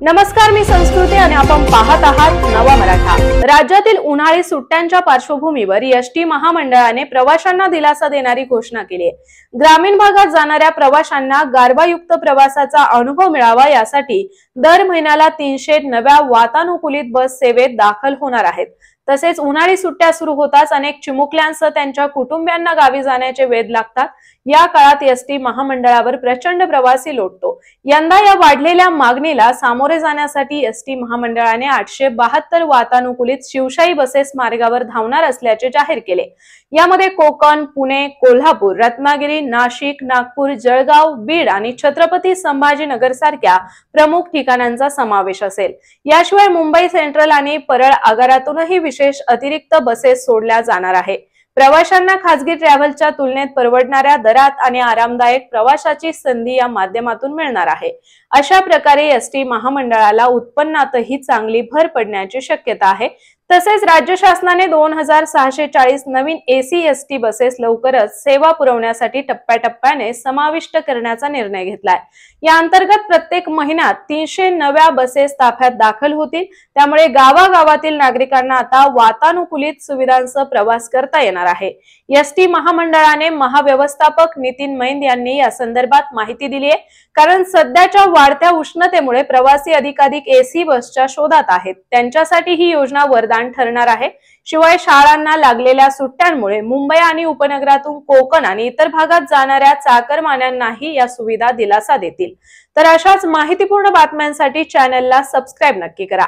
नमस्कार, मी संस्कृती आणि आपण पाहत आहात नवा मराठा। राज्यातील उन्हाळी सुट्ट्यांच्या पार्श्वभूमीवर एसटी महामंडळाने प्रवाशांना दिलासा देणारी घोषणा केली आहे। ग्रामीण भागात जाणाऱ्या प्रवाशांना गारवायुक्त प्रवासाचा अनुभव मिळावा यासाठी दर महिन्याला 300 नव्या वातानुकूलित बस सेवेत दाखल होणार आहेत। तसेच उन्हाळी सुट्ट्या सुरू होताच अनेक चिमुकल्यांसह त्यांच्या कुटुंबियांना गावी जाण्याचे वेध लागतात। या काळात एसटी महामंडळावर प्रचंड प्रवासी लोटतो। यंदा या वाढलेल्या मागणीला सामोरे जाण्यासाठी एसटी महामंडळाने 872 वातानुकूलित शिवशाही बसेस मार्गावर धावणार असल्याचे जाहीर केले। यामध्ये कोकण, पुणे, कोल्हापूर, रत्नागिरी, नाशिक, नागपूर, जळगाव, बीड आणि छत्रपती संभाजीनगर सारख्या प्रमुख ठिकाणांचा समावेश असेल। याशिवाय मुंबई सेंट्रल आणि परळ आगारातूनही विशेष अतिरिक्त बसेस सोडल्या जाणार आहे। प्रवाशांना खासगी ट्रॅव्हलच्या तुलनेत परवडणाऱ्या दरात आणि आरामदायक प्रवासाची संधी या माध्यमातून मिळणार आहे। अशा प्रकारे एसटी महामंडळाला उत्पन्नातही चांगली भर पडण्याची शक्यता आहे। तसेच राज्य शासनाने 2640 नवीन एसी एसटी बसेस लवकरच सेवा पुरवण्यासाठी टप्प्याटप्प्याने समाविष्ट करण्याचा निर्णय घेतलाय। या अंतर्गत प्रत्येक महिन्यात 300 नव्या बसेस ताफ्यात दाखल होतील। त्यामुळे गावागावातील नागरिकांना आता वातानुकूलित सुविधांसह प्रवास करता येणार आहे। एसटी महामंडळाने महाव्यवस्थापक नितीन मैंद यांनी या संदर्भात माहिती दिली आहे। कारण सध्याच्या वाढत्या उष्णतेमुळे प्रवासी अधिकाधिक एसी बसच्या शोधात आहेत। त्यांच्यासाठी ही योजना वरदान ठरणार आहे। शिवाय शाळांना लागलेल्या सुट्ट्यांमुळे मुंबई आणि उपनगरातून कोकण आणि इतर भागात जाणाऱ्या चाकरमान्यांनाही या सुविधा दिलासा देतील। तर अशाच माहितीपूर्ण बातम्यांसाठी चॅनलला सबस्क्राइब नक्की करा।